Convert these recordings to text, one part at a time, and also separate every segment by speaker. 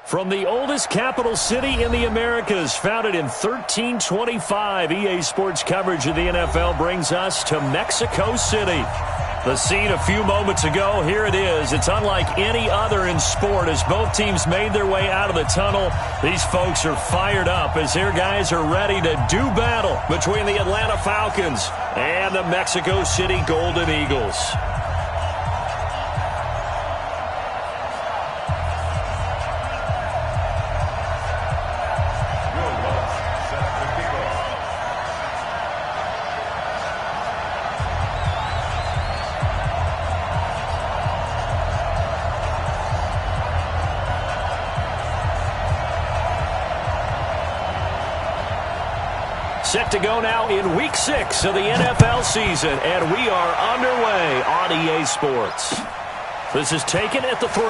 Speaker 1: From the oldest capital city in the Americas, founded in 1325, EA Sports coverage of the NFL brings us to Mexico City. The scene a few moments ago, here it is. It's unlike any other in sport as both teams made their way out of the tunnel. These folks are fired up as their guys are ready to do battle between the Atlanta Falcons and the Mexico City Golden Eagles. Set to go now in Week 6 of the NFL season, and we are underway on EA Sports. This is taken at the 3.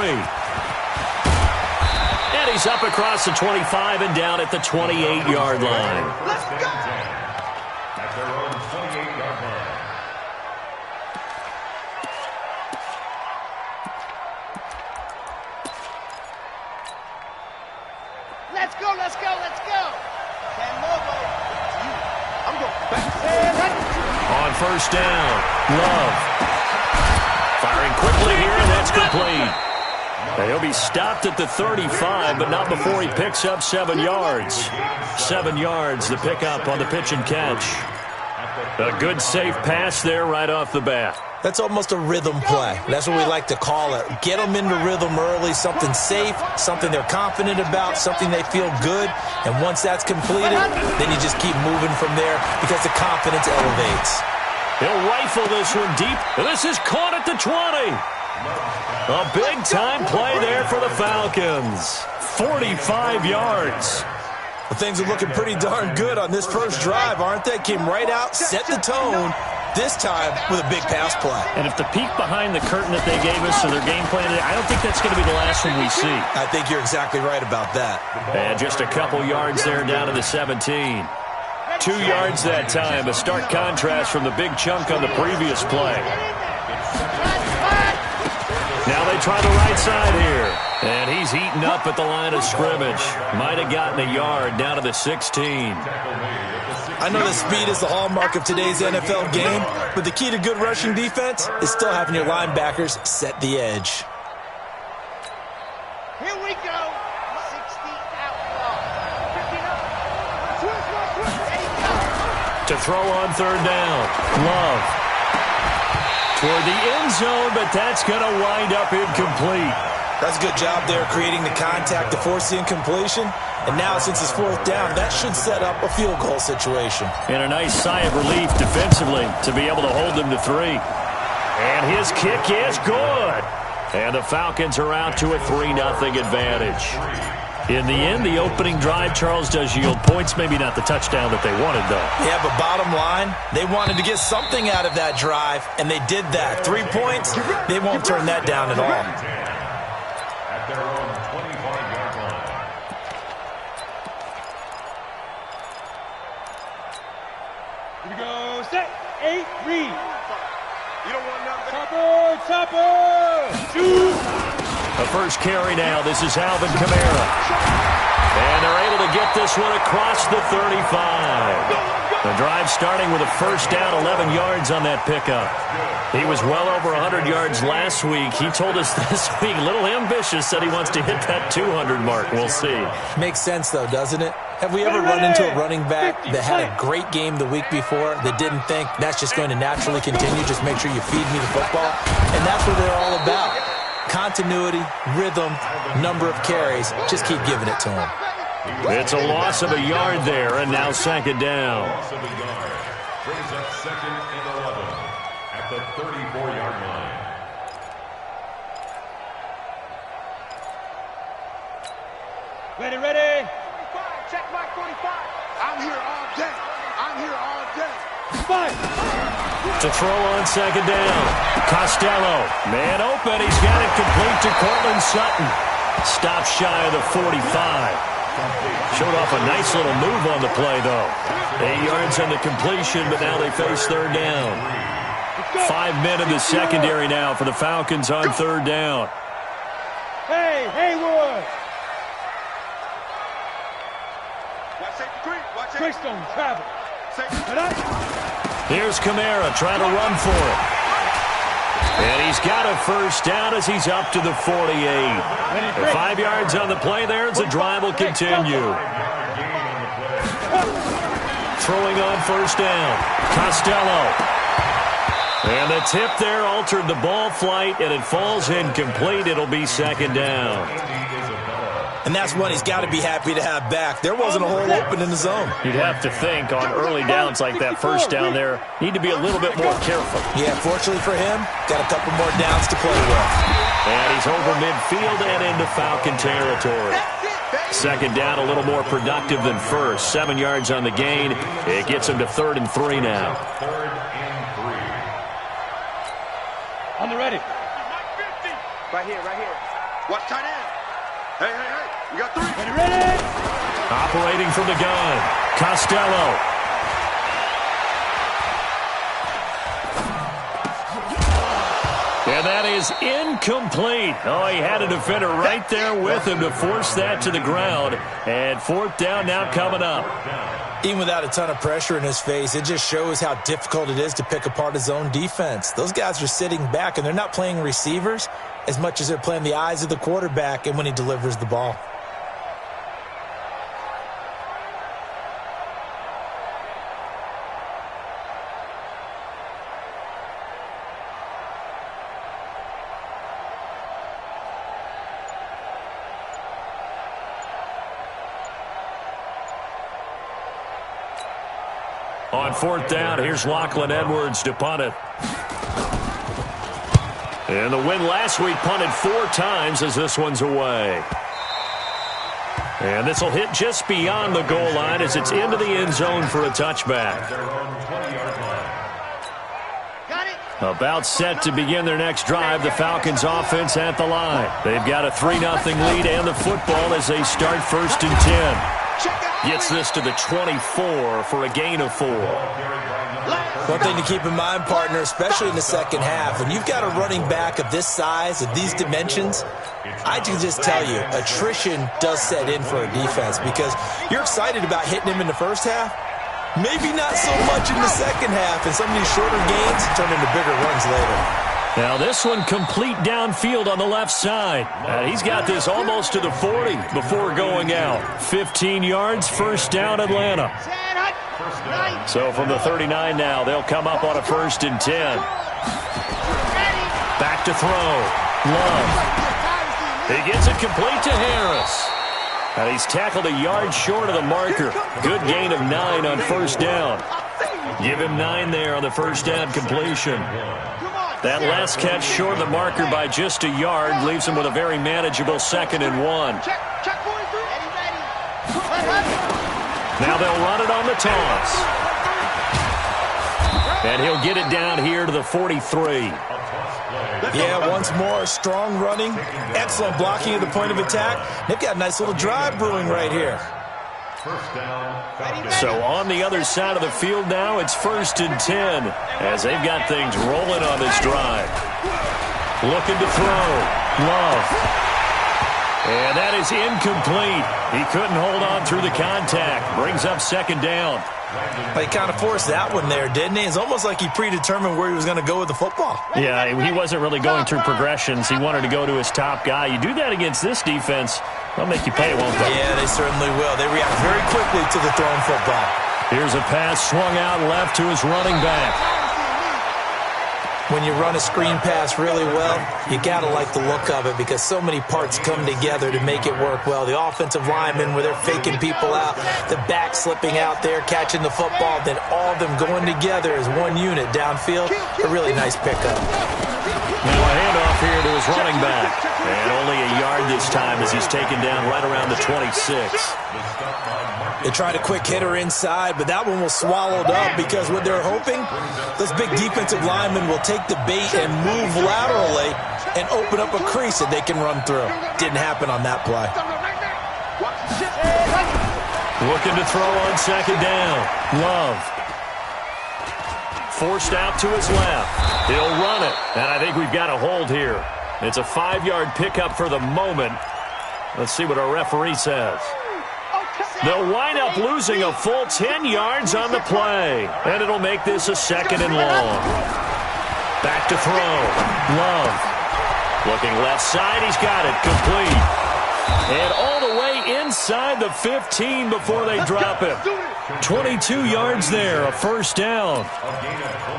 Speaker 1: And he's up across the 25 and down at the 28-yard line.
Speaker 2: Let's go! At their own 28-yard line.
Speaker 3: Let's go, let's go, let's go!
Speaker 1: On first down, Love. Firing quickly here, and that's complete. Now he'll be stopped at the 35, but not before he picks up 7 yards. 7 yards, the pickup on the pitch and catch. A good, safe pass there right off the bat.
Speaker 4: That's almost a rhythm play. That's what we like to call it. Get them into rhythm early, something safe, something they're confident about, something they feel good. And once that's completed, then you just keep moving from there because the confidence elevates.
Speaker 1: He'll rifle this one deep. This is caught at the 20. A big-time play there for the Falcons. 45 yards.
Speaker 4: Well, things are looking pretty darn good on this first drive, aren't they? Came right out, set the tone, this time with a big pass play.
Speaker 1: And if the peek behind the curtain that they gave us to their game plan, I don't think that's going to be the last one we see.
Speaker 4: I think you're exactly right about that.
Speaker 1: And just a couple yards there down to the 17. 2 yards that time, a stark contrast from the big chunk on the previous play. Now they try the right side here. And he's eaten up at the line of scrimmage. Might have gotten a yard down to the 16.
Speaker 4: I know that speed is the hallmark of today's NFL game, but the key to good rushing defense is still having your linebackers set the edge.
Speaker 3: Here we go. 60 outlaw.
Speaker 1: To throw on third down. Love. Toward the end zone, but that's going to wind up incomplete.
Speaker 4: That's a good job there creating the contact to force the incompletion. And now, since it's fourth down, that should set up a field goal situation.
Speaker 1: And a nice sigh of relief defensively to be able to hold them to 3. And his kick is good. And the Falcons are out to a 3-0 advantage. In the end, the opening drive, Charles, does yield points. Maybe not the touchdown that they wanted, though.
Speaker 4: Yeah, but bottom line, they wanted to get something out of that drive, and they did that. 3 points, they won't turn that down at all.
Speaker 2: At their own 25-yard line.
Speaker 5: Here we go. Set. 8, read.
Speaker 3: You don't want nothing.
Speaker 5: Chopper. Shoot.
Speaker 1: The first carry now. This is Alvin Kamara. And they're able to get this one across the 35. The drive starting with a first down, 11 yards on that pickup. He was well over 100 yards last week. He told us this week, a little ambitious, said he wants to hit that 200 mark. We'll see.
Speaker 4: Makes sense, though, doesn't it? Have we ever run into a running back that had a great game the week before that didn't think that's just going to naturally continue? Just make sure you feed me the football. And that's what they're all about. Continuity, rhythm, number of carries. Just keep giving it to him.
Speaker 1: It's a loss of a yard there, and now second down.
Speaker 2: Loss of a yard. Brings up 2nd and 11 at the 34-yard line.
Speaker 5: Ready, ready.
Speaker 3: 45, check mark 45. I'm here all day. I'm here all day.
Speaker 5: Fight.
Speaker 1: To throw on second down. Costello. Man open. He's got it complete to Cortland Sutton. Stop shy of the 45. Showed off a nice little move on the play, though. 8 yards on the completion, but now they face third down. 5 men in the secondary now for the Falcons on third down.
Speaker 5: Hey, Haywood. Twist on travel.
Speaker 1: Here's Kamara trying to run for it. And he's got a first down as he's up to the 48. 5 yards on the play there as the drive will continue. Throwing on first down. Costello. And the tip there altered the ball flight, and it falls incomplete. It'll be second down.
Speaker 4: And that's one he's got to be happy to have back. There wasn't a hole open in the zone.
Speaker 1: You'd have to think on early downs like that first down there, need to be a little bit more careful.
Speaker 4: Yeah, fortunately for him, got a couple more downs to play with.
Speaker 1: And he's over midfield and into Falcon territory. Second down, a little more productive than first. 7 yards on the gain. It gets him to 3rd and 3 now.
Speaker 5: On the ready.
Speaker 3: Right here. Watch tight end. Hey. You got 3.
Speaker 5: Ready.
Speaker 1: Operating from the gun. Costello. And that is incomplete. Oh, he had a defender right there with him to force that to the ground. And 4th down now coming up.
Speaker 4: Even without a ton of pressure in his face, it just shows how difficult it is to pick apart his own defense. Those guys are sitting back, and they're not playing receivers as much as they're playing the eyes of the quarterback and when he delivers the ball.
Speaker 1: On 4th down, here's Lachlan Edwards to punt it. And the win last week punted 4 times as this one's away. And this will hit just beyond the goal line as it's into the end zone for a touchback. About set to begin their next drive, the Falcons offense at the line. They've got a 3-0 lead and the football as they start 1st and 10. Gets this to the 24 for a gain of 4.
Speaker 4: One thing to keep in mind, partner, especially in the second half, when you've got a running back of this size, of these dimensions, I can just tell you, attrition does set in for a defense because you're excited about hitting him in the first half. Maybe not so much in the second half, and some of these shorter gains turn into bigger runs later.
Speaker 1: Now this one complete downfield on the left side. He's got this almost to the 40 before going out. 15 yards, first down Atlanta. So from the 39 now, they'll come up on a 1st and 10. Back to throw. Love. He gets it complete to Harris. And he's tackled a yard short of the marker. Good gain of 9 on first down. Give him 9 there on the first down completion. That last catch short of the marker by just a yard leaves him with a very manageable 2nd and 1. Now they'll run it on the toss. And he'll get it down here to the 43.
Speaker 4: Yeah, once more, strong running, excellent blocking at the point of attack. They've got a nice little drive brewing right here.
Speaker 1: So on the other side of the field now, it's 1st and 10 as they've got things rolling on this drive. Looking to throw. Love. And that is incomplete. He couldn't hold on through the contact. Brings up 2nd down.
Speaker 4: He kind of forced that one there, didn't he? It's almost like he predetermined where he was going to go with the football.
Speaker 1: Yeah, he wasn't really going through progressions. He wanted to go to his top guy. You do that against this defense, they'll make you pay, won't they?
Speaker 4: Yeah, they certainly will. They react very quickly to the thrown football.
Speaker 1: Here's a pass swung out left to his running back.
Speaker 4: When you run a screen pass really well, you got to like the look of it because so many parts come together to make it work well. The offensive linemen, where they're faking people out, the back slipping out there, catching the football, then all of them going together as one unit downfield. A really nice pickup.
Speaker 1: Now a handoff here to his running back. And only a yard this time as he's taken down right around the 26.
Speaker 4: They tried a quick hitter inside, but that one was swallowed up because what they're hoping, those big defensive linemen will take the bait and move laterally and open up a crease that they can run through. Didn't happen on that play.
Speaker 1: Looking to throw on 2nd down. Love. Forced out to his left. He'll run it, and I think we've got a hold here. It's a 5-yard pickup for the moment. Let's see what our referee says. They'll wind up losing a full 10 yards on the play. And it'll make this a 2nd and long. Back to throw. Love. Looking left side. He's got it. Complete. And all the way inside the 15 before they drop him. 22 yards there, a 1st down.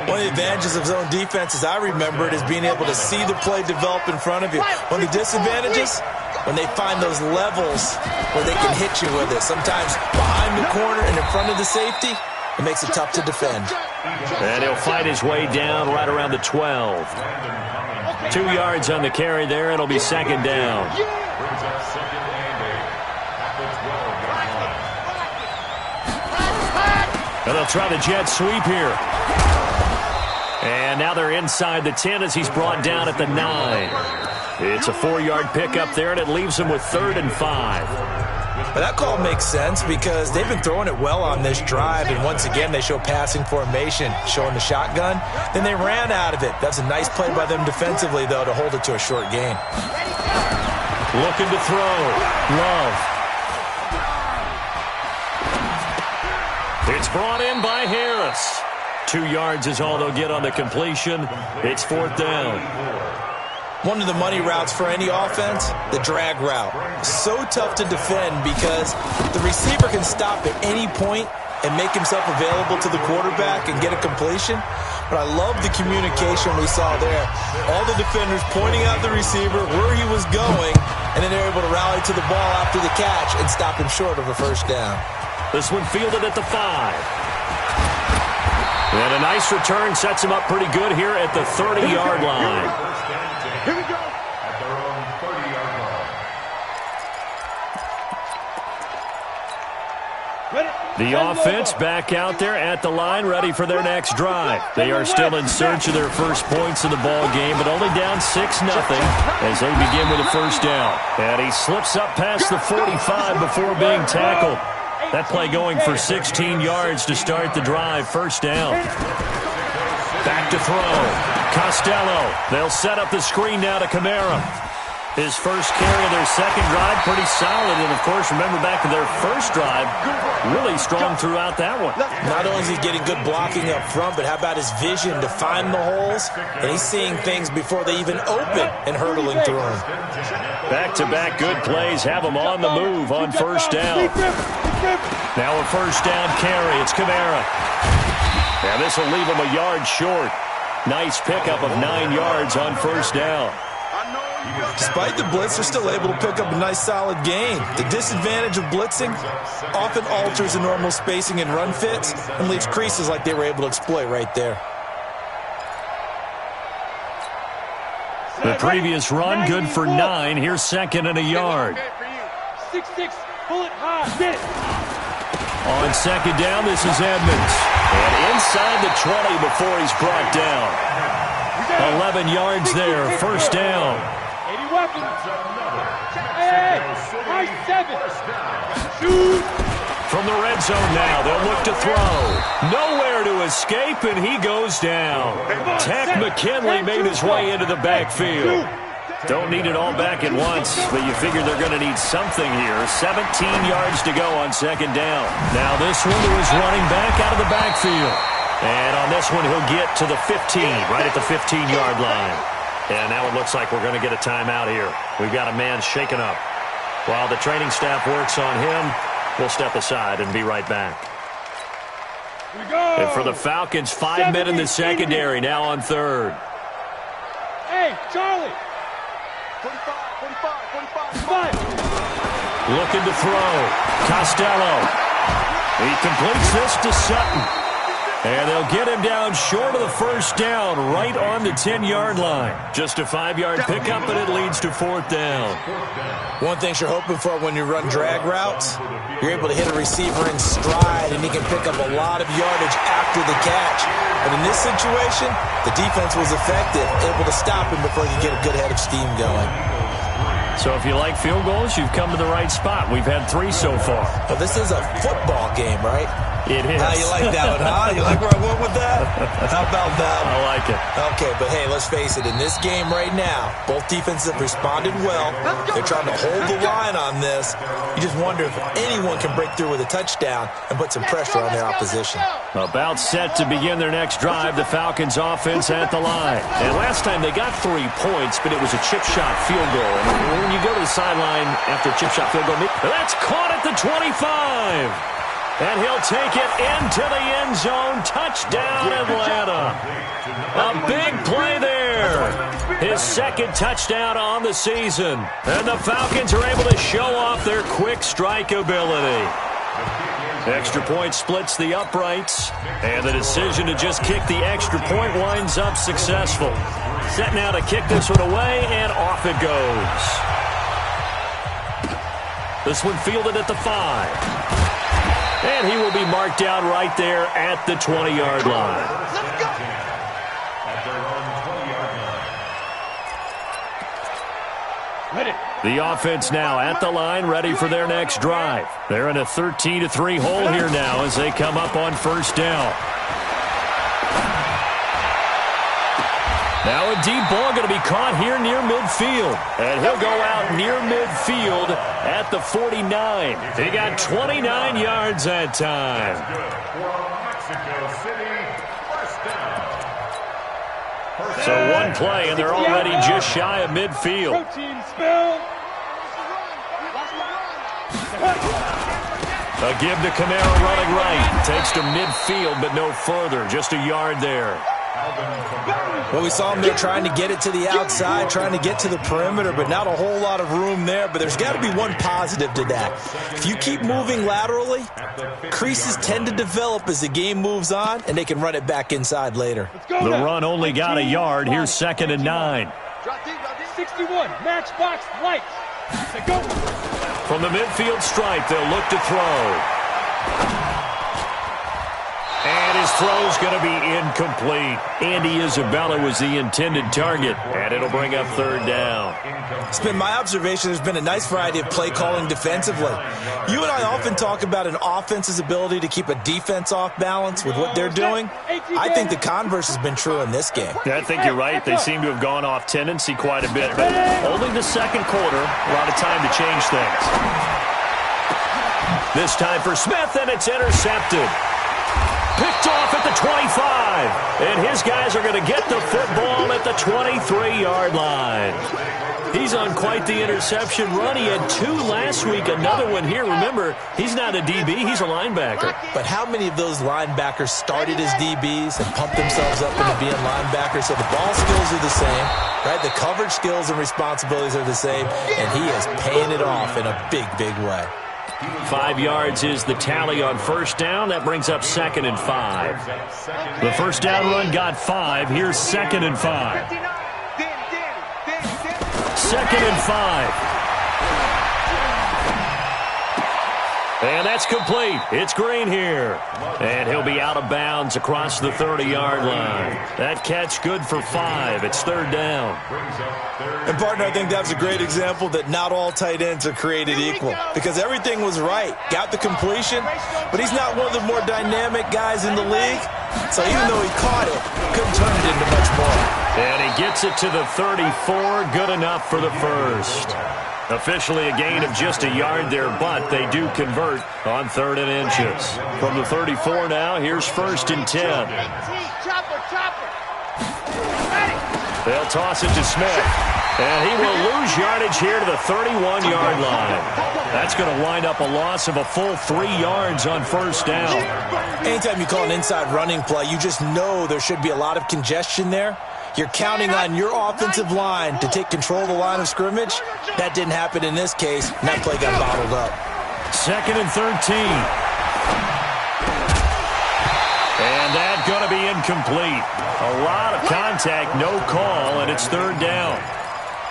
Speaker 4: One of the advantages of zone defense, as I remember it, is being able to see the play develop in front of you. One of the disadvantages, when they find those levels where they can hit you with it. Sometimes behind the corner and in front of the safety, it makes it tough to defend.
Speaker 1: And he'll fight his way down right around the 12. 2 yards on the carry there. It'll be 2nd down. And they'll try the jet sweep here. And now they're inside the 10 as he's brought down at the 9. It's a 4-yard pickup there, and it leaves him with 3rd and 5.
Speaker 4: But that call makes sense because they've been throwing it well on this drive, and once again they show passing formation, showing the shotgun. Then they ran out of it. That's a nice play by them defensively, though, to hold it to a short gain.
Speaker 1: Looking to throw. Love. It's brought in by Harris. 2 yards is all they'll get on the completion. It's 4th down.
Speaker 4: One of the money routes for any offense, the drag route. So tough to defend because the receiver can stop at any point and make himself available to the quarterback and get a completion. But I love the communication we saw there. All the defenders pointing out the receiver, where he was going, and then they're able to rally to the ball after the catch and stop him short of a 1st down.
Speaker 1: This one fielded at the 5. And a nice return sets him up pretty good here at the 30-yard line.
Speaker 3: Here we go.
Speaker 2: At their own 30-yard line.
Speaker 1: The offense back out there at the line, ready for their next drive. They are still in search of their first points in the ball game, but only down 6-0 as they begin with a 1st down. And he slips up past the 45 before being tackled. That play going for 16 yards to start the drive. 1st down. Back to throw. Costello. They'll set up the screen now to Kamara. His first carry of their 2nd drive, pretty solid. And, of course, remember back to their 1st drive, really strong throughout that one.
Speaker 4: Not only is he getting good blocking up front, but how about his vision to find the holes? And he's seeing things before they even open and hurtling through them.
Speaker 1: Back-to-back good plays have him on the move on 1st down. Now a 1st down carry. It's Kamara. And this will leave him a yard short. Nice pickup of 9 yards on 1st down.
Speaker 4: Despite the blitz, they're still able to pick up a nice solid gain. The disadvantage of blitzing often alters the normal spacing and run fits and leaves creases like they were able to exploit right there.
Speaker 1: The previous run good for 9. Here's 2nd and a yard.
Speaker 5: 6-6, pull it high, get it.
Speaker 1: On 2nd down, this is Edmonds. And inside the 20 before he's brought down. 11 yards there, 1st down.
Speaker 5: 80 weapons. Hey, high 7. Shoot.
Speaker 1: From the red zone now, they'll look to throw. Nowhere to escape, and he goes down. Tech McKinley made his way into the backfield. Don't need it all back at once, but you figure they're going to need something here. 17 yards to go on 2nd down. Now this one to his running back out of the backfield. And on this one, he'll get to the 15, right at the 15-yard line. And now it looks like we're going to get a timeout here. We've got a man shaken up. While the training staff works on him, we'll step aside and be right back. And for the Falcons, 5 men in the secondary, now on 3rd.
Speaker 5: Hey, Charlie. 45.
Speaker 1: Looking to throw. Costello. He completes this to Sutton. And they'll get him down short of the 1st down, right on the 10-yard line. Just a 5-yard pickup, but it leads to 4th down.
Speaker 4: One thing you're hoping for when you run drag routes, you're able to hit a receiver in stride, and he can pick up a lot of yardage after the catch. But in this situation, the defense was effective, able to stop him before he could get a good head of steam going.
Speaker 1: So if you like field goals, you've come to the right spot. We've had 3 so far.
Speaker 4: Well, this is a football game, right?
Speaker 1: It is.
Speaker 4: How you like that one, huh? You like where I went with that? How about that?
Speaker 1: I like it.
Speaker 4: Okay, but hey, let's face it. In this game right now, both defenses have responded well. They're trying to hold the line on this. You just wonder if anyone can break through with a touchdown and put some pressure on their opposition.
Speaker 1: About set to begin their next drive, the Falcons offense at the line. And last time they got 3 points, but it was a chip shot field goal. And when you go to the sideline after a chip shot field goal, that's caught at the 25. And he'll take it into the end zone. Touchdown, Atlanta. A big play there. His second touchdown on the season. And the Falcons are able to show off their quick strike ability. Extra point splits the uprights. And the decision to just kick the extra point winds up successful. Set now to kick this one away, and off it goes. This one fielded at the 5. And he will be marked down right there at the 20-yard line.
Speaker 2: Let's go. At their own 20-yard line.
Speaker 5: Ready.
Speaker 1: The offense now at the line, ready for their next drive. They're in a 13-3 hole here now as they come up on first down. Now a deep ball going to be caught here near midfield. And he'll go out near midfield at the 49. He got 29 yards that time. So one play, and they're already just shy of midfield.
Speaker 5: Protein spill.
Speaker 1: A give to Camaro running right. Takes to midfield, but no further. Just a yard there.
Speaker 4: Well, we saw him there trying to get it to the outside, trying to get to the perimeter, but not a whole lot of room there. But there's got to be one positive to that. If you keep moving laterally, creases tend to develop as the game moves on, and they can run it back inside later.
Speaker 1: The run only got a yard. Here's 2nd and 9.
Speaker 5: 61, matchbox lights. Go.
Speaker 1: From the midfield stripe, they'll look to throw. And his throw's going to be incomplete. Andy Isabella was the intended target, and it'll bring up 3rd down.
Speaker 4: It's been my observation there's been a nice variety of play calling defensively. You and I often talk about an offense's ability to keep a defense off balance with what they're doing. I think the converse has been true in this game.
Speaker 1: Yeah, I think you're right. They seem to have gone off tendency quite a bit, but only the second quarter, a lot of time to change things. This time for Smith, and it's intercepted. Picked off at the 25. And his guys are going to get the football at the 23-yard line. He's on quite the interception run. He had 2 last week, another one here. Remember, he's not a DB, he's a linebacker.
Speaker 4: But how many of those linebackers started as DBs and pumped themselves up into being linebackers? So the ball skills are the same, right? The coverage skills and responsibilities are the same, and he is paying it off in a big, big way.
Speaker 1: 5 yards is the tally on first down. That brings up 2nd and 5. The first down run got 5. Here's 2nd and 5. 2nd and 5. And that's complete. It's Green here. And he'll be out of bounds across the 30-yard line. That catch good for 5. It's 3rd down.
Speaker 4: And, partner, I think that's a great example that not all tight ends are created equal, because everything was right. Got the completion, but he's not one of the more dynamic guys in the league. So even though he caught it, couldn't turn it into much more.
Speaker 1: And he gets it to the 34. Good enough for the first. Officially a gain of just a yard there, but they do convert on 3rd and inches. From the 34 now, here's 1st and 10. They'll toss it to Smith. And he will lose yardage here to the 31-yard line. That's going to wind up a loss of a full 3 yards on first down.
Speaker 4: Anytime you call an inside running play, you just know there should be a lot of congestion there. You're counting on your offensive line to take control of the line of scrimmage. That didn't happen in this case, and that play got bottled up.
Speaker 1: 2nd and 13. And that's going to be incomplete. A lot of contact, no call, and it's 3rd down.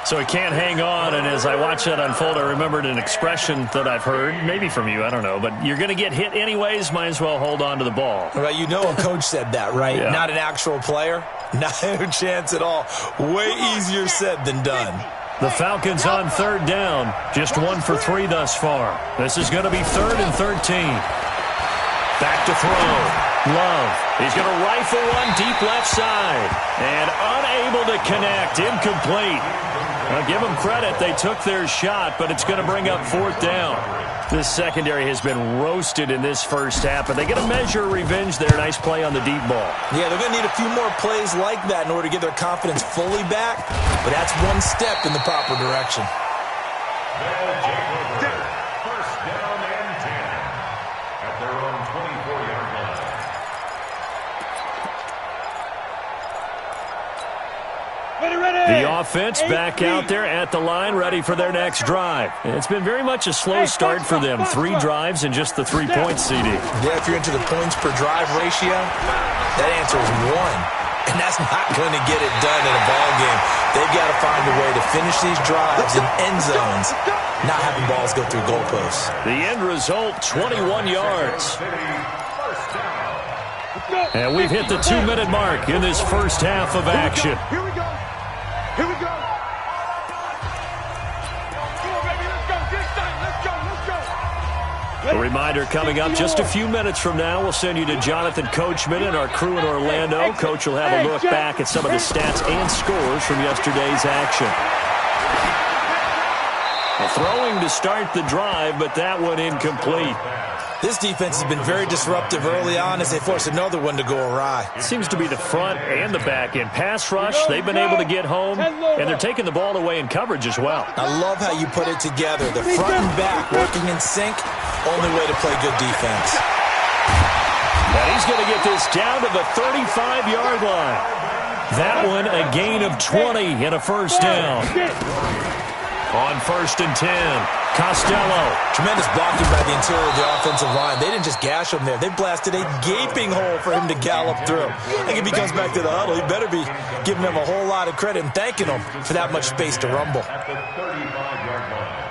Speaker 1: So he can't hang on, and as I watch that unfold, I remembered an expression that I've heard, maybe from you, I don't know, but you're going to get hit anyways, might as well hold on to the ball.
Speaker 4: Well, you know a coach said that, right?
Speaker 1: Yeah.
Speaker 4: Not an actual player. Not a chance at all. Way easier said than done.
Speaker 1: The Falcons on 3rd down, just 1 for 3 thus far. This is going to be 3rd and 13. Back to throw. Love. He's going to rifle one deep left side. And unable to connect. Incomplete. Now, give them credit. They took their shot, but it's going to bring up 4th down. This secondary has been roasted in this first half, but they get a measure of revenge there. Nice play on the deep ball.
Speaker 4: Yeah, they're going to need a few more plays like that in order to get their confidence fully back, but that's one step in the proper direction.
Speaker 2: First down and 10 at their own 24-yard line.
Speaker 1: The offense back out there at the line, ready for their next drive. It's been very much a slow start for them. 3 drives and just the 3 points, CD.
Speaker 4: Yeah, if you're into the points per drive ratio, that answer is 1. And that's not going to get it done in a ball game. They've got to find a way to finish these drives in end zones, not having balls go through goalposts.
Speaker 1: The end result, 21 yards. And we've hit the 2-minute mark in this first half of action.
Speaker 3: Here we go. Here we go. Come on, baby. Let's go. This time. Let's go. Let's go.
Speaker 1: A reminder coming up just a few minutes from now. We'll send you to Jonathan Coachman and our crew in Orlando. Coach will have a look back at some of the stats and scores from yesterday's action. Throwing to start the drive, but that one incomplete.
Speaker 4: This defense has been very disruptive early on as they force another one to go awry.
Speaker 1: It seems to be the front and the back end. Pass rush, they've been able to get home, and they're taking the ball away in coverage as well.
Speaker 4: I love how you put it together. The front and back working in sync, only way to play good defense.
Speaker 1: And he's going to get this down to the 35-yard line. That one a gain of 20 and a first down. On 1st and 10, Costello.
Speaker 4: Tremendous blocking by the interior of the offensive line. They didn't just gash him there. They blasted a gaping hole for him to gallop through. I think if he comes back to the huddle, he better be giving him a whole lot of credit and thanking him for that much space to rumble.
Speaker 2: At the 35-yard line.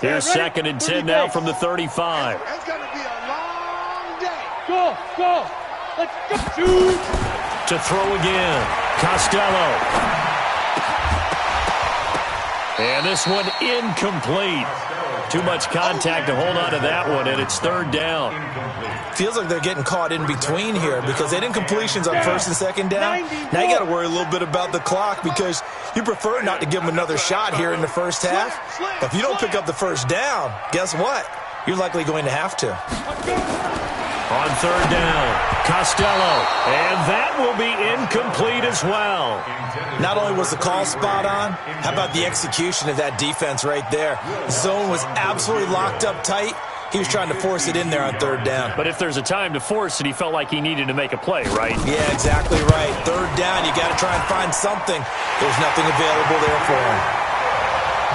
Speaker 1: Here's 2nd and 10 now from the 35.
Speaker 3: It's going to be a long day.
Speaker 5: Go, go. Let's go. Shoot.
Speaker 1: To throw again, Costello. And this one incomplete. Too much contact to hold on to that one, and it's 3rd down.
Speaker 4: Feels like they're getting caught in between here because they did completions on 1st and 2nd down. Now you got to worry a little bit about the clock because you prefer not to give them another shot here in the first half. But if you don't pick up the first down, guess what? You're likely going to have to.
Speaker 1: On 3rd down, Costello. And that will be incomplete as well.
Speaker 4: Not only was the call spot on, how about the execution of that defense right there? The zone was absolutely locked up tight. He was trying to force it in there on 3rd down.
Speaker 1: But if there's a time to force it, he felt like he needed to make a play, right?
Speaker 4: Yeah, exactly right. 3rd down, you got to try and find something. There's nothing available there for him.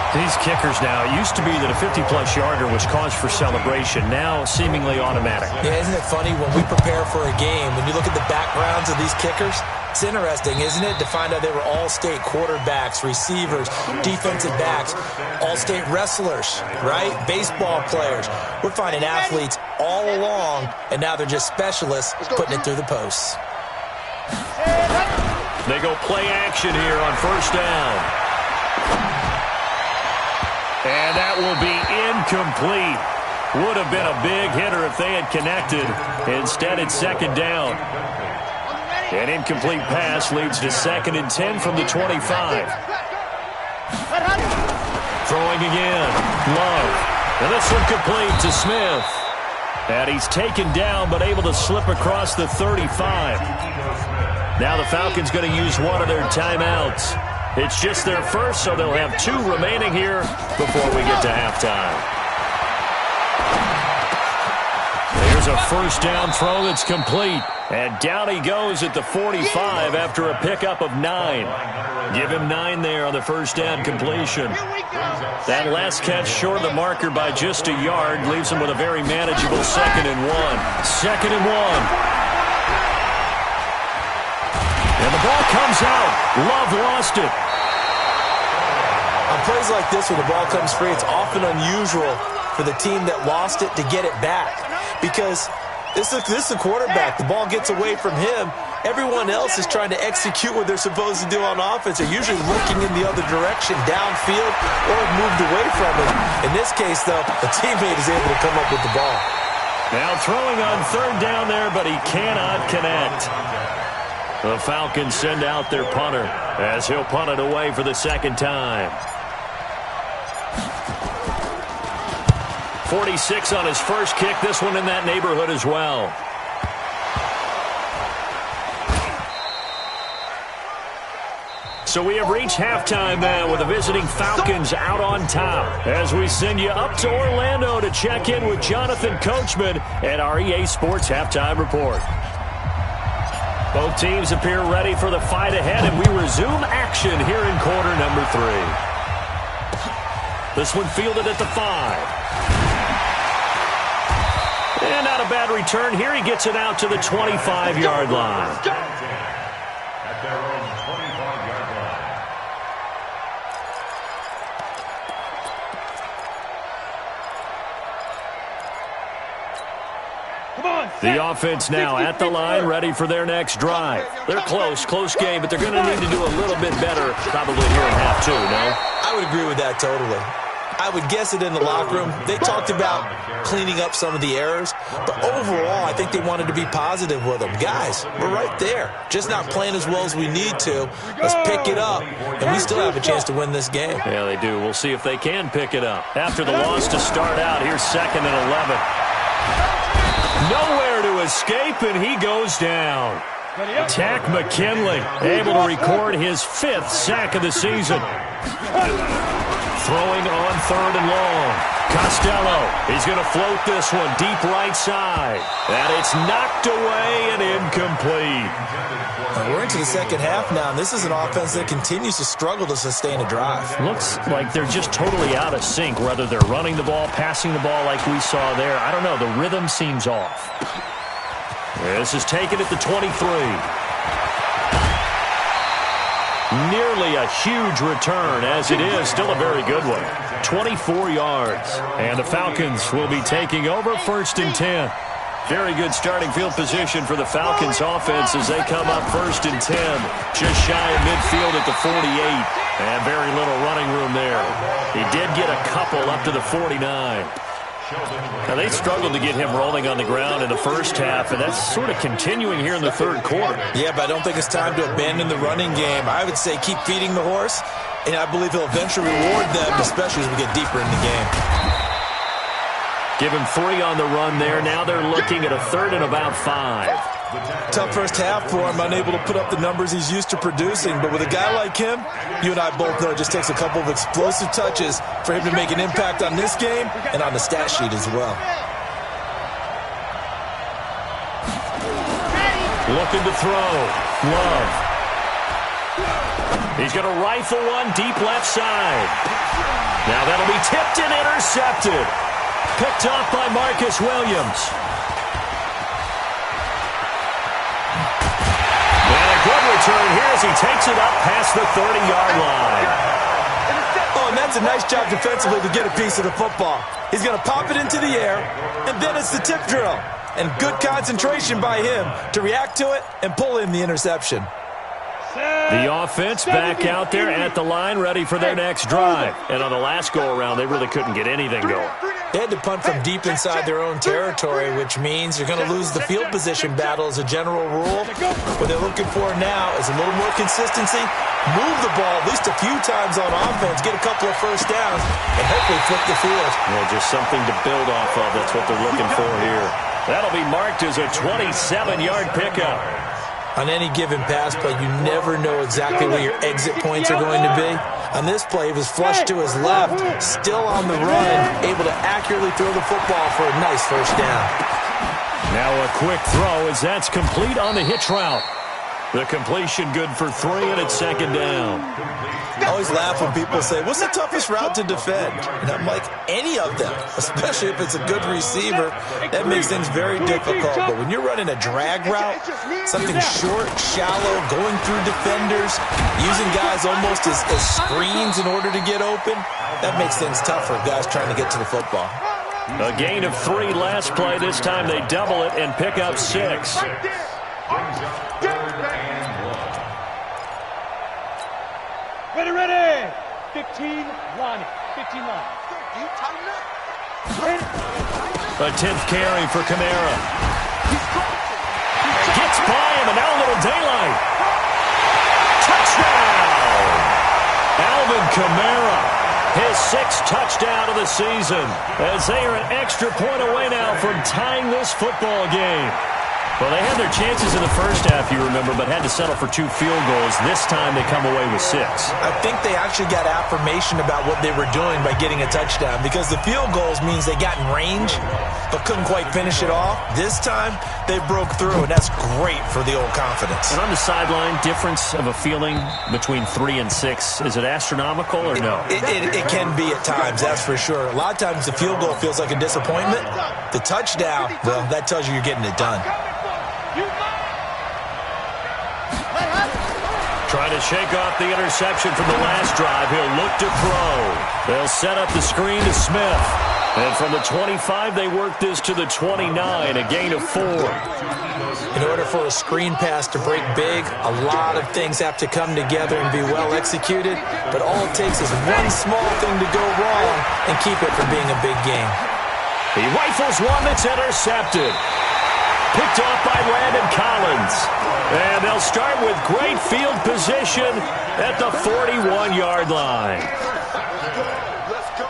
Speaker 1: These kickers now, it used to be that a 50-plus yarder was cause for celebration. Now, seemingly automatic.
Speaker 4: Yeah, isn't it funny when we prepare for a game, when you look at the backgrounds of these kickers, it's interesting, isn't it, to find out they were all-state quarterbacks, receivers, defensive backs, all-state wrestlers, right? Baseball players. We're finding athletes all along, and now they're just specialists putting it through the posts.
Speaker 1: They go play action here on 1st down. And that will be incomplete. Would have been a big hitter if they had connected. Instead, it's 2nd down. An incomplete pass leads to 2nd and 10 from the 25. Throwing again. Love. And this one complete to Smith. And he's taken down but able to slip across the 35. Now the Falcons going to use one of their timeouts. It's just their first, so they'll have 2 remaining here before we get to halftime. There's a 1st down throw that's complete. And down he goes at the 45 after a pickup of 9. Give him 9 there on the 1st down completion. That last catch short of the marker by just a yard leaves him with a very manageable 2nd and 1. 2nd and 1. And the ball comes out. Love lost it.
Speaker 4: On plays like this, when the ball comes free, it's often unusual for the team that lost it to get it back. Because this is a quarterback. The ball gets away from him, Everyone else is trying to execute what they're supposed to do on offense. They're usually looking in the other direction, downfield, or have moved away from it. In this case, though, a teammate is able to come up with the ball.
Speaker 1: Now throwing on third down there, but he cannot connect. The Falcons send out their punter as he'll punt it away for the second time. 46 on his first kick. This one in that neighborhood as well. So we have reached halftime now with the visiting Falcons out on top as we send you up to Orlando to check in with Jonathan Coachman at our EA Sports Halftime Report. Both teams appear ready for the fight ahead, and we resume action here in quarter number 3. This one fielded at the 5. And not a bad return here. He gets it out to the 25-yard line.
Speaker 2: At their own 25-yard line.
Speaker 1: The offense now at the line, ready for their next drive. They're close game, but they're going to need to do a little bit better probably here in half 2, no?
Speaker 4: I would agree with that totally. I would guess it in the locker room. They talked about cleaning up some of the errors, but overall, I think they wanted to be positive with them. Guys, we're right there. Just not playing as well as we need to. Let's pick it up, and we still have a chance to win this game.
Speaker 1: Yeah, they do. We'll see if they can pick it up. After the loss to start out, here's 2nd and 11. Nowhere to escape, and he goes down. Tack McKinley able to record his 5th sack of the season. Throwing on 3rd and long. Costello, he's going to float this one deep right side. And it's knocked away and incomplete.
Speaker 4: We're into the second half now, and this is an offense that continues to struggle to sustain a drive.
Speaker 1: Looks like they're just totally out of sync, whether they're running the ball, passing the ball like we saw there. I don't know. The rhythm seems off. This is taken at the 23. Nearly a huge return, as it is still a very good one. 24 yards. And the Falcons will be taking over 1st and 10. Very good starting field position for the Falcons offense as they come up 1st and 10. Just shy of midfield at the 48. And very little running room there. He did get a couple up to the 49. Now, they struggled to get him rolling on the ground in the first half, and that's sort of continuing here in the 3rd quarter.
Speaker 4: Yeah, but I don't think it's time to abandon the running game. I would say keep feeding the horse, and I believe he'll eventually reward them, especially as we get deeper in the game.
Speaker 1: Give him 3 on the run there. Now they're looking at a 3rd and about 5.
Speaker 4: Tough first half for him, unable to put up the numbers he's used to producing. But with a guy like him, you and I both know it just takes a couple of explosive touches for him to make an impact on this game and on the stat sheet as well.
Speaker 1: Looking to throw. Love. He's going to rifle one deep left side. Now that'll be tipped and intercepted. Picked off by Marcus Williams. Good return here as he takes it up past the 30-yard line.
Speaker 4: Oh, and that's a nice job defensively to get a piece of the football. He's going to pop it into the air, and then it's the tip drill. And good concentration by him to react to it and pull in the interception.
Speaker 1: The offense back out there at the line, ready for their next drive. And on the last go-around, they really couldn't get anything going.
Speaker 4: They had to punt from deep inside their own territory, which means you're going to lose the field position battle as a general rule. What they're looking for now is a little more consistency, move the ball at least a few times on offense, get a couple of first downs, and hopefully flip the field.
Speaker 1: Yeah, just something to build off of. That's what they're looking for here. That'll be marked as a 27-yard pickup.
Speaker 4: On any given pass play, you never know exactly where your exit points are going to be. On this play, he was flushed to his left, still on the run, able to accurately throw the football for a nice first down.
Speaker 1: Now a quick throw as that's complete on the hitch route. The completion good for 3, and it's 2nd down.
Speaker 4: I always laugh when people say, what's the toughest route to defend? And I'm like, any of them, especially if it's a good receiver. That makes things very difficult. But when you're running a drag route, something short, shallow, going through defenders, using guys almost as screens in order to get open, that makes things tough for guys trying to get to the football.
Speaker 1: A gain of 3 last play. This time they double it and pick up 6.
Speaker 5: 15 line. 15 line.
Speaker 1: A 10th carry for Kamara. Gets by him, and now a little daylight. Touchdown! Alvin Kamara, his 6th touchdown of the season, as they are an extra point away now from tying this football game. Well, they had their chances in the first half, you remember, but had to settle for 2 field goals. This time they come away with 6.
Speaker 4: I think they actually got affirmation about what they were doing by getting a touchdown, because the field goals means they got in range but couldn't quite finish it off. This time they broke through, and that's great for the old confidence.
Speaker 1: And on the sideline, difference of a feeling between 3 and 6, is it astronomical or no?
Speaker 4: It can be at times, that's for sure. A lot of times the field goal feels like a disappointment. The touchdown, well, that tells you you're getting it done.
Speaker 1: Trying to shake off the interception from the last drive. He'll look to throw. They'll set up the screen to Smith. And from the 25, they work this to the 29, a gain of 4.
Speaker 4: In order for a screen pass to break big, a lot of things have to come together and be well executed. But all it takes is one small thing to go wrong and keep it from being a big game.
Speaker 1: He rifles one that's intercepted. Picked off by Landon Collins. And they'll start with great field position at the 41-yard line.
Speaker 3: Let's go.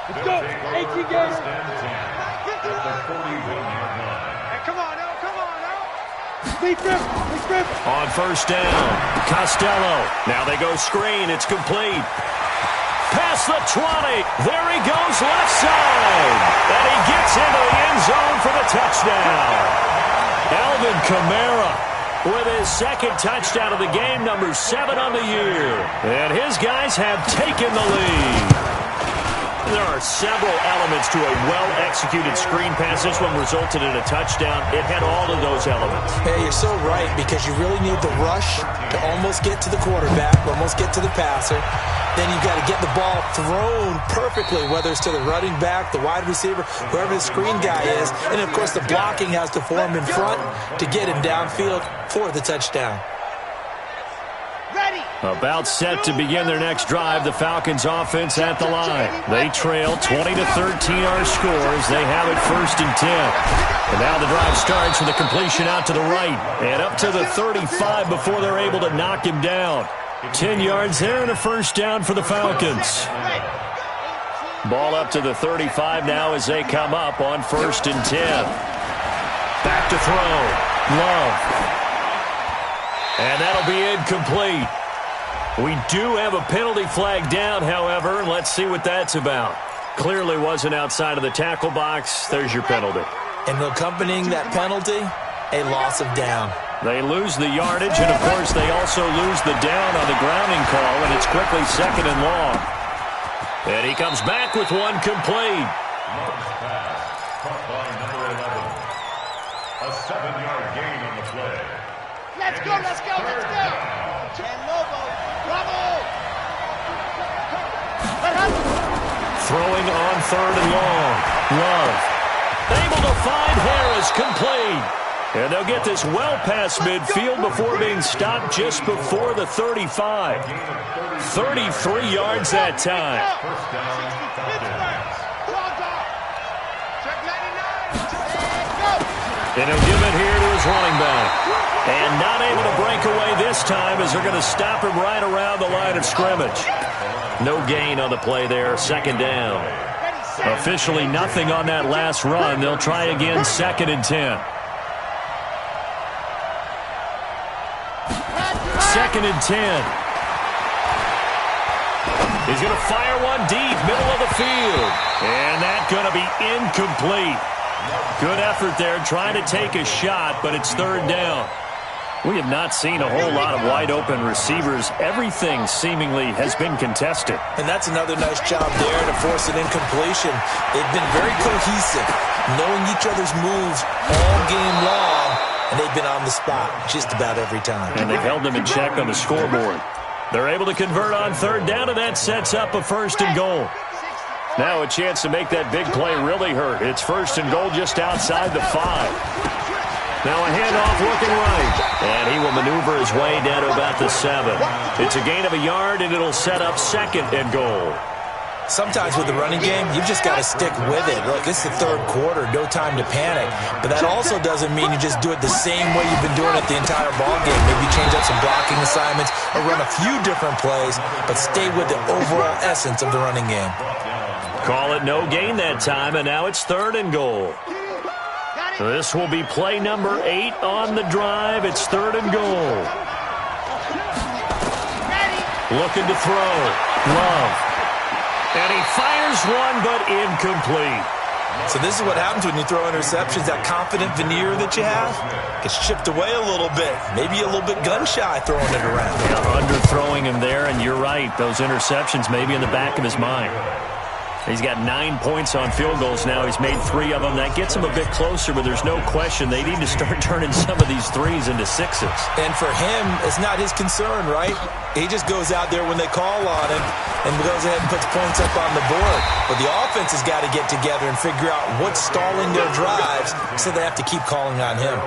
Speaker 5: Let's go. 18 games.
Speaker 3: Come on now. Come on now.
Speaker 5: Big grip.
Speaker 1: On first down, Costello. Now they go screen. It's complete. Past the 20. There he goes left side. And he gets into the end zone for the touchdown. Alvin Kamara with his 2nd touchdown of the game, number 7 on the year. And his guys have taken the lead. There are several elements to a well-executed screen pass. This one resulted in a touchdown. It had all of those elements.
Speaker 4: Hey, you're so right, because you really need the rush to almost get to the quarterback, almost get to the passer. Then you've got to get the ball thrown perfectly, whether it's to the running back, the wide receiver, whoever the screen guy is. And, of course, the blocking has to form in front to get him downfield for the touchdown.
Speaker 1: About set to begin their next drive, the Falcons offense at the line. They trail 20-13 our scores. They have it 1st and 10. And now the drive starts with a completion out to the right and up to the 35 before they're able to knock him down. 10 yards there and a first down for the Falcons. Ball up to the 35 now as they come up on 1st and 10. Back to throw. Love. And that'll be incomplete. We do have a penalty flag down, however. Let's see what that's about. Clearly wasn't outside of the tackle box. There's your penalty.
Speaker 4: And accompanying that penalty, a loss of down.
Speaker 1: They lose the yardage, and, of course, they also lose the down on the grounding call, and it's quickly 2nd and long. And he comes back with one complete.
Speaker 2: Caught by number 11. A 7-yard gain on the play.
Speaker 3: Let's go. Bravo.
Speaker 1: Throwing on 3rd and long. Love. Able to find Harris, complete. And they'll get this well past midfield before being stopped just before the 35. 33 yards that time.
Speaker 2: First down,
Speaker 1: And he'll give it here to his running back. And not able to break away this time as they're going to stop him right around the line of scrimmage. No gain on the play there, 2nd down. Officially nothing on that last run. They'll try again, 2nd and 10. 2nd and 10. He's going to fire one deep, middle of the field. And that's going to be incomplete. Good effort there, trying to take a shot, but it's 3rd down. We have not seen a whole lot of wide-open receivers. Everything seemingly has been contested.
Speaker 4: And that's another nice job there to force an incompletion. They've been very cohesive, knowing each other's moves all game long, and they've been on the spot just about every time.
Speaker 1: And they've held them in check on the scoreboard. They're able to convert on 3rd down, and that sets up a 1st and goal. Now a chance to make that big play really hurt. It's 1st and goal just outside the 5. Now a handoff looking right. And he will maneuver his way down to about the 7. It's a gain of a yard, and it'll set up 2nd and goal.
Speaker 4: Sometimes with the running game, you've just got to stick with it. Look, it's the 3rd quarter, no time to panic. But that also doesn't mean you just do it the same way you've been doing it the entire ball game. Maybe change up some blocking assignments or run a few different plays, but stay with the overall essence of the running game.
Speaker 1: Call it no gain that time, and now it's 3rd and goal. This will be play number 8 on the drive. It's 3rd and goal. Looking to throw. Love. And he fires one, but incomplete.
Speaker 4: So this is what happens when you throw interceptions. That confident veneer that you have gets chipped away a little bit. Maybe a little bit gun-shy throwing it around.
Speaker 1: Yeah, underthrowing him there, and you're right. Those interceptions may be in the back of his mind. He's got 9 points on field goals now. He's made 3 of them. That gets him a bit closer, but there's no question they need to start turning some of these 3s into 6s.
Speaker 4: And for him, it's not his concern, right? He just goes out there when they call on him and goes ahead and puts points up on the board. But the offense has got to get together and figure out what's stalling their drives, so they have to keep calling on him.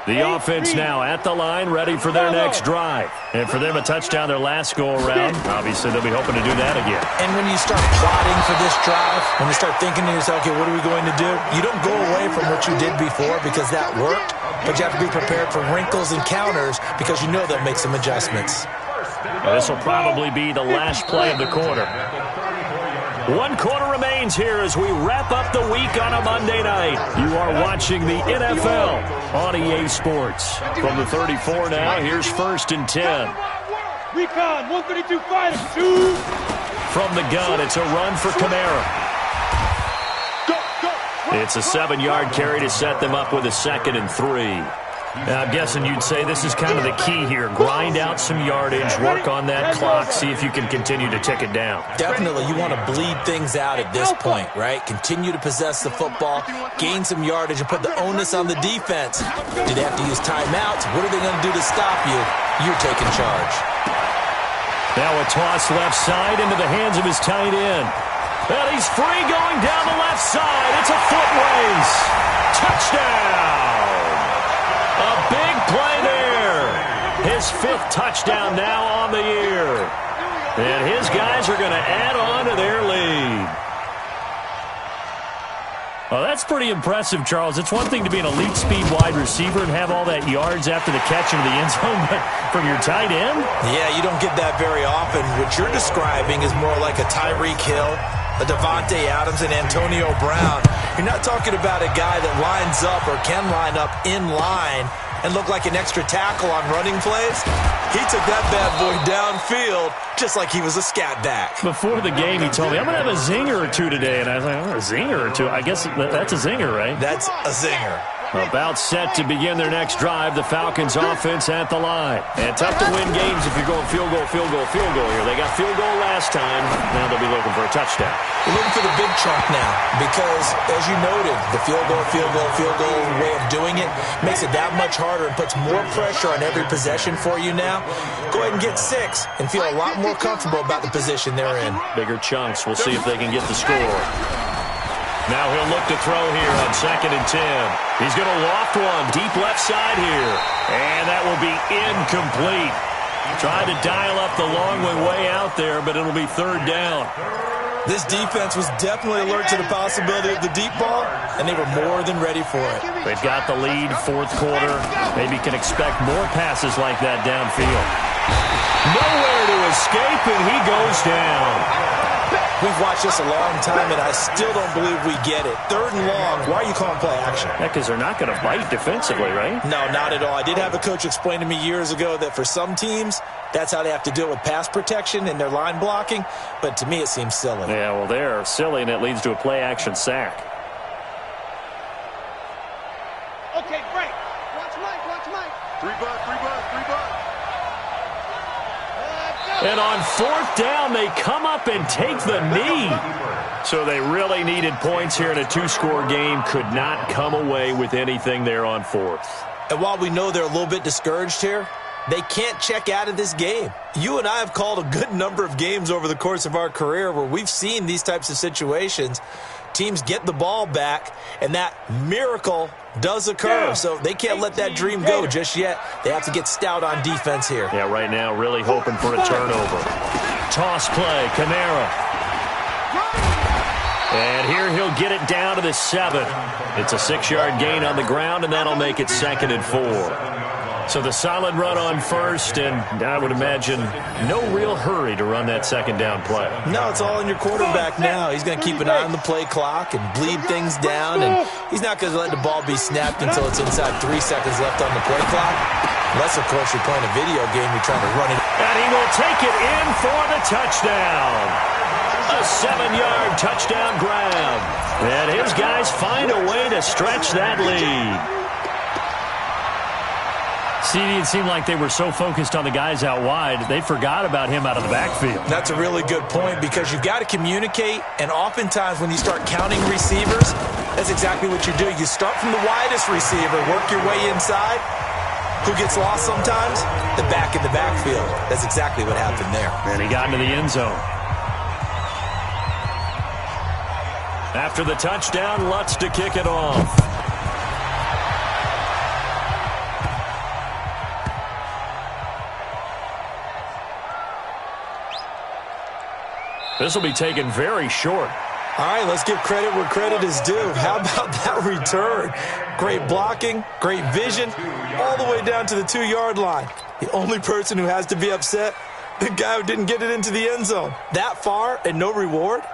Speaker 1: The offense now at the line, ready for their next drive. And for them, a touchdown their last go-around. Obviously, they'll be hoping to do that again.
Speaker 4: And when you start plotting for this drive, when you start thinking to yourself, okay, what are we going to do? You don't go away from what you did before because that worked, but you have to be prepared for wrinkles and counters because you know they'll make some adjustments.
Speaker 1: Well, this will probably be the last play of the quarter. 1 quarter remains here as we wrap up the week on a Monday night. You are watching the NFL on EA Sports. From the 34 now, here's 1st and 10.
Speaker 5: Recon, 132 fighter, 2.
Speaker 1: From the gun, it's a run for Kamara. It's a 7-yard carry to set them up with a 2nd and 3. Now, I'm guessing you'd say this is kind of the key here. Grind out some yardage, work on that clock, see if you can continue to tick it down.
Speaker 4: Definitely, you want to bleed things out at this point, right? Continue to possess the football, gain some yardage, and put the onus on the defense. Do they have to use timeouts? What are they going to do to stop you? You're taking charge.
Speaker 1: Now a toss left side into the hands of his tight end. And he's free going down the left side. It's a foot race. Touchdown! A big play there. His 5th touchdown now on the year. And his guys are going to add on to their lead. Well, that's pretty impressive, Charles. It's one thing to be an elite speed wide receiver and have all that yards after the catch into the end zone, but from your tight end?
Speaker 4: Yeah, you don't get that very often. What you're describing is more like a Tyreek Hill, a Devontae Adams, and Antonio Brown. You're not talking about a guy that lines up or can line up in line and look like an extra tackle on running plays. He took that bad boy downfield just like he was a scat back.
Speaker 1: Before the game, he told me, I'm going to have a zinger or 2 today. And I was like, oh, a zinger or 2? I guess that's a zinger, right?
Speaker 4: That's a zinger.
Speaker 1: About set to begin their next drive. The Falcons offense at the line. And tough to win games if you're going field goal, field goal, field goal here. They got field goal last time. Now they'll be looking for a touchdown.
Speaker 4: They're looking for the big chunk now because, as you noted, the field goal way of doing it makes it that much harder and puts more pressure on every possession for you now. Go ahead and get 6 and feel a lot more comfortable about the position they're in.
Speaker 1: Bigger chunks. We'll see if they can get the score. Now he'll look to throw here on 2nd and 10. He's going to loft one deep left side here. And that will be incomplete. Tried to dial up the long way out there, but it'll be 3rd down.
Speaker 4: This defense was definitely alert to the possibility of the deep ball, and they were more than ready for it.
Speaker 1: They've got the lead, 4th quarter. Maybe can expect more passes like that downfield. Nowhere to escape, and he goes down.
Speaker 4: We've watched this a long time, and I still don't believe we get it. 3rd and long, why are you calling play action?
Speaker 1: Yeah, because they're not going to bite defensively, right?
Speaker 4: No, not at all. I did have a coach explain to me years ago that for some teams, that's how they have to deal with pass protection and their line blocking, but to me it seems silly.
Speaker 1: Yeah, well, they're silly, and it leads to a play-action sack.
Speaker 3: Okay, break. Watch Mike, watch Mike. 3 bucks, 3 bucks, 3 bucks.
Speaker 1: And on 4th down, they come up and take the knee. So they really needed points here in a 2-score game. Could not come away with anything there on 4th.
Speaker 4: And while we know they're a little bit discouraged here, They can't check out of this game. You and I have called a good number of games over the course of our career where we've seen these types of situations. Teams get the ball back, and that miracle does occur. So they can't let that dream go just yet. They have to get stout on defense here.
Speaker 1: Yeah, right now really hoping for a turnover. Toss play, Kamara. And here he'll get it down to the 7. It's a 6-yard gain on the ground, and that'll make it 2nd and 4. So the solid run on first, and I would imagine no real hurry to run that 2nd down play.
Speaker 4: No, it's all in your quarterback now. He's going to keep an eye on the play clock and bleed things down, and he's not going to let the ball be snapped until it's inside 3 seconds left on the play clock. Unless, of course, you're playing a video game, you're trying to run it.
Speaker 1: And he will take it in for the touchdown. A 7-yard touchdown grab. And his guys find a way to stretch that lead.
Speaker 6: CD, it seemed like they were so focused on the guys out wide, they forgot about him out of the backfield.
Speaker 4: That's a really good point because you've got to communicate, and oftentimes when you start counting receivers, that's exactly what you do. You start from the widest receiver, work your way inside. Who gets lost sometimes? The back in the backfield. That's exactly what happened there.
Speaker 6: And he got into the end zone.
Speaker 1: After the touchdown, Lutz to kick it off. This will be taken very short.
Speaker 4: All right, let's give credit where credit is due. How about that return? Great blocking, great vision, all the way down to the 2-yard line. The only person who has to be upset, the guy who didn't get it into the end zone. That far and no reward?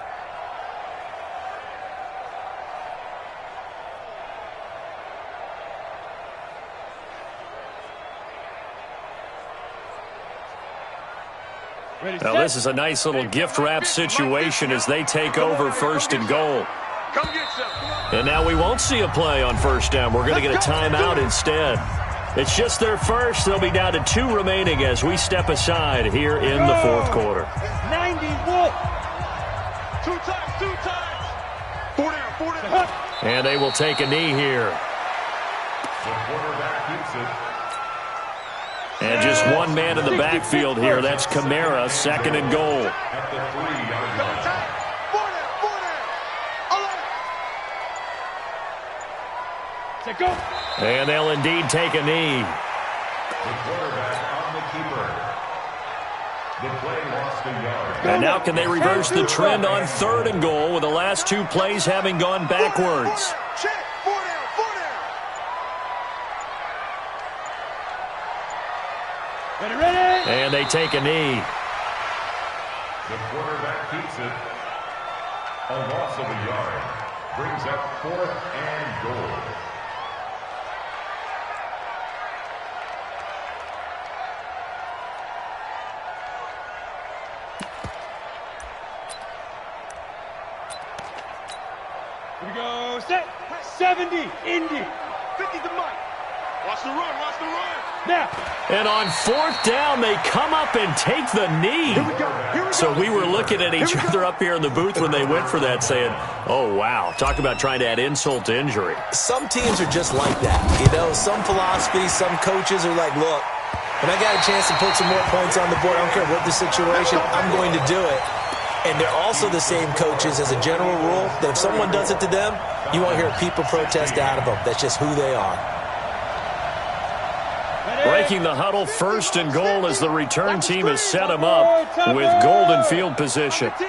Speaker 1: Now this is a nice little gift wrap situation as they take over 1st and goal. And now we won't see a play on 1st down. We're going to get a timeout instead. It's just their first. They'll be down to 2 remaining as we step aside here in the 4th quarter.
Speaker 5: 90, 2 times. 4 down.
Speaker 1: And they will take a knee here.
Speaker 2: The quarterback keeps it.
Speaker 1: And just one man in the backfield here. That's Kamara, 2nd and goal.
Speaker 2: At the 3-yard line.
Speaker 5: 4 down.
Speaker 1: And they'll indeed take a knee.
Speaker 2: The quarterback on the keeper. The play lost a yard.
Speaker 1: And now can they reverse the trend on 3rd and goal with the last 2 plays having gone backwards?
Speaker 3: Check. 4 down.
Speaker 5: Ready.
Speaker 1: And they take a knee.
Speaker 2: The quarterback keeps it. A loss of a yard. Brings up 4th and goal.
Speaker 5: Here we go. Set. 70. Indy.
Speaker 3: 50 to Mike. Watch the run.
Speaker 5: Now.
Speaker 1: And on 4th down, they come up and take the knee.
Speaker 3: Here we go.
Speaker 1: So we were looking at each other up here in the booth when they went for that saying, oh, wow, talk about trying to add insult to injury.
Speaker 4: Some teams are just like that. You know, some philosophies, some coaches are like, look, when I got a chance to put some more points on the board, I don't care what the situation, I'm going to do it. And they're also the same coaches as a general rule that if someone does it to them, you won't hear people protest out of them. That's just who they are.
Speaker 1: Breaking the huddle, 1st and goal as the return team has set them up with golden field position.
Speaker 5: 10.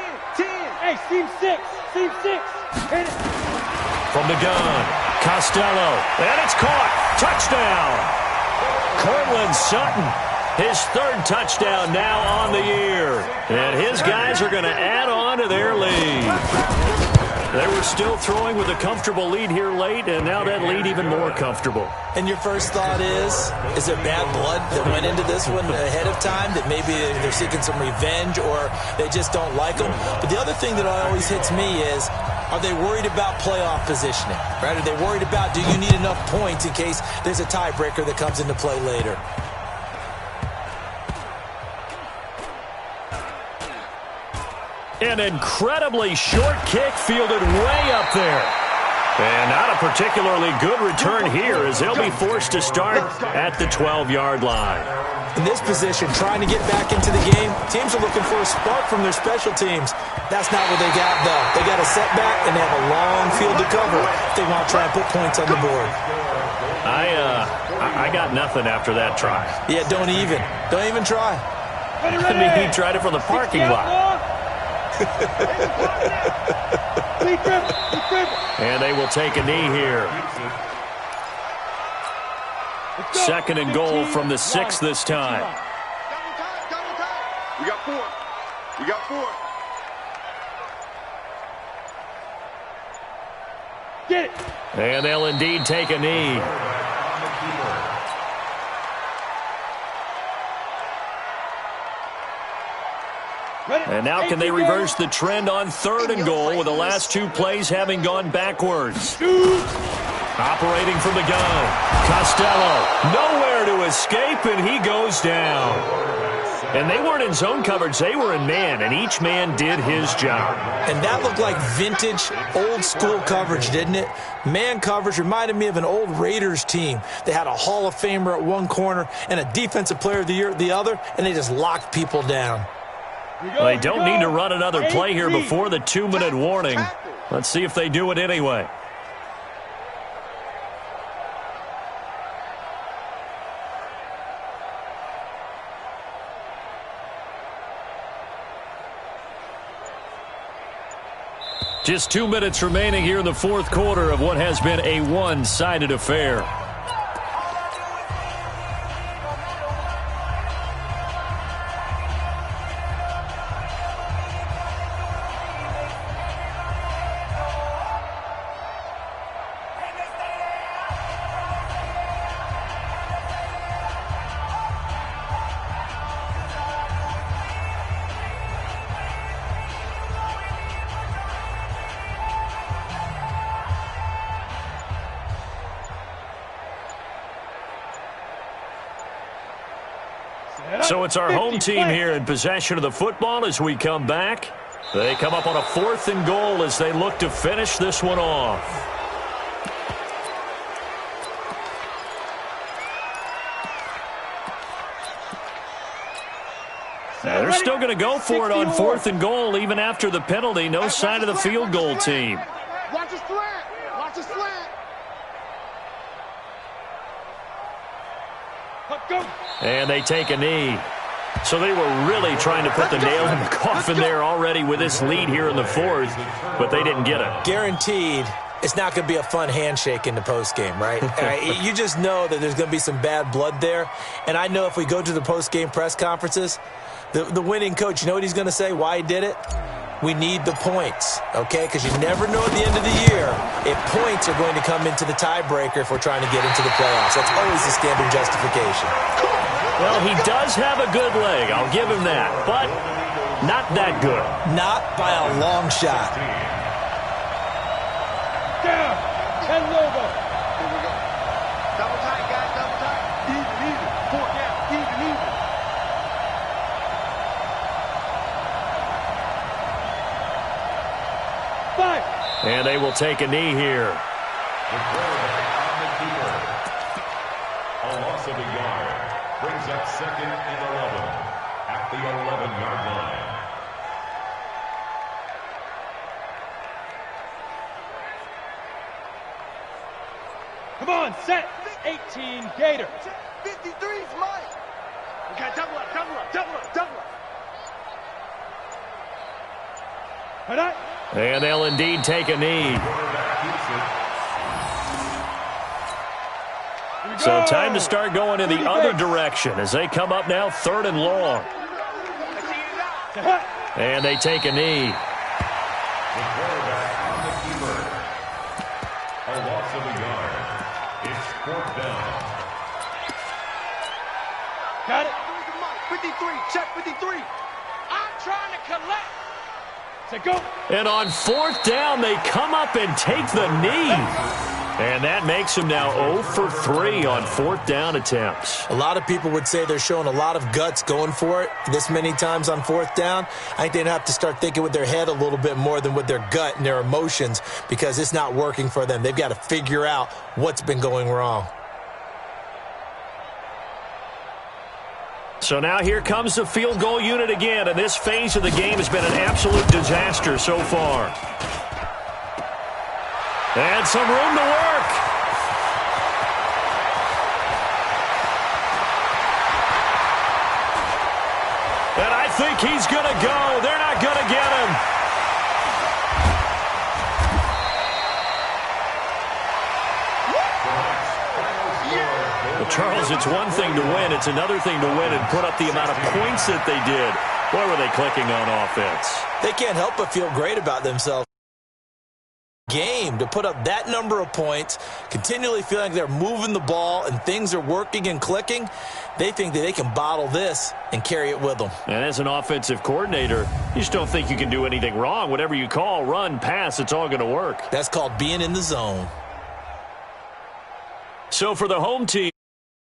Speaker 5: Hey, seam 6. Hit it.
Speaker 1: From the gun, Costello, and it's caught. Touchdown. Cortland Sutton, his 3rd touchdown now on the year. And his guys are going to add on to their lead. They were still throwing with a comfortable lead here late, and now that lead even more comfortable.
Speaker 4: And your first thought is there bad blood that went into this one ahead of time, that maybe they're seeking some revenge or they just don't like them? But the other thing that always hits me is, are they worried about playoff positioning? Right? Are they worried about, do you need enough points in case there's a tiebreaker that comes into play later?
Speaker 1: An incredibly short kick fielded way up there. And not a particularly good return here as they'll be forced to start at the 12-yard line.
Speaker 4: In this position, trying to get back into the game, teams are looking for a spark from their special teams. That's not what they got, though. They got a setback, and they have a long field to cover if they want to try and put points on the board.
Speaker 1: I got nothing after that try.
Speaker 4: Yeah, don't even try.
Speaker 1: I mean, he tried it from the parking lot. And they will take a knee here. Second and goal from the 6 this time.
Speaker 3: We got 4. We got 4.
Speaker 5: Get it.
Speaker 1: And they'll indeed take a knee. And now can they reverse the trend on 3rd and goal with the last 2 plays having gone backwards? Operating from the gun, Costello, nowhere to escape, and he goes down. And they weren't in zone coverage, they were in man, and each man did his job.
Speaker 4: And that looked like vintage, old-school coverage, didn't it? Man coverage reminded me of an old Raiders team. They had a Hall of Famer at one corner and a Defensive Player of the Year at the other, and they just locked people down.
Speaker 1: Well, they don't need to run another play here before the 2-minute warning. Let's see if they do it anyway. Just 2 minutes remaining here in the 4th quarter of what has been a one-sided affair. So it's our home team here in possession of the football as we come back. They come up on a 4th and goal as they look to finish this one off. Now they're still going to go for it on 4th and goal even after the penalty. No sign of the field goal team.
Speaker 3: Watch the slant. Watch the slant.
Speaker 1: And they take a knee. So they were really trying to put the nail in the coffin there already with this lead here in the 4th, but they didn't get it.
Speaker 4: Guaranteed it's not going to be a fun handshake in the postgame, right? You just know that there's going to be some bad blood there. And I know if we go to the postgame press conferences, the winning coach, you know what he's going to say, why he did it? We need the points, okay? Because you never know at the end of the year if points are going to come into the tiebreaker if we're trying to get into the playoffs. That's always the standard justification.
Speaker 1: Well, he does have a good leg. I'll give him that. But not that good.
Speaker 4: Not by a long shot.
Speaker 5: Down. And logo.
Speaker 3: Here we go. Double tight, guys. Double tight. Even. 4 down. Even.
Speaker 1: And they will take a knee here.
Speaker 2: The quarterback on the keeper. A loss of a yard. Brings up 2nd and 11 at the 11-yard line.
Speaker 5: Come on, set. 18 Gator.
Speaker 3: 53's Mike. We got double up.
Speaker 1: And they'll indeed take a knee. So time to start going in the other direction as they come up now 3rd and long. And they take a knee.
Speaker 2: The quarterback on the keeper. A loss of a yard. It's 4th down.
Speaker 5: Got it.
Speaker 3: 53. Check 53. I'm trying to collect.
Speaker 5: Say go.
Speaker 1: And on 4th down, they come up and take the knee. And that makes them now 0 for 3 on 4th down attempts.
Speaker 4: A lot of people would say they're showing a lot of guts going for it this many times on 4th down. I think they'd have to start thinking with their head a little bit more than with their gut and their emotions because it's not working for them. They've got to figure out what's been going wrong.
Speaker 1: So now here comes the field goal unit again, and this phase of the game has been an absolute disaster so far. And some room to work. And I think he's going to go. They're not going to get him. Well, Charles, it's one thing to win. It's another thing to win and put up the amount of points that they did. Boy, were they clicking on offense.
Speaker 4: They can't help but feel great about themselves. Game to put up that number of points, continually feeling like they're moving the ball and things are working and clicking. They think that they can bottle this and carry it with them.
Speaker 1: And as an offensive coordinator, you just don't think you can do anything wrong. Whatever you call, run, pass, it's all going to work.
Speaker 4: That's called being in the zone.
Speaker 1: So for the home team,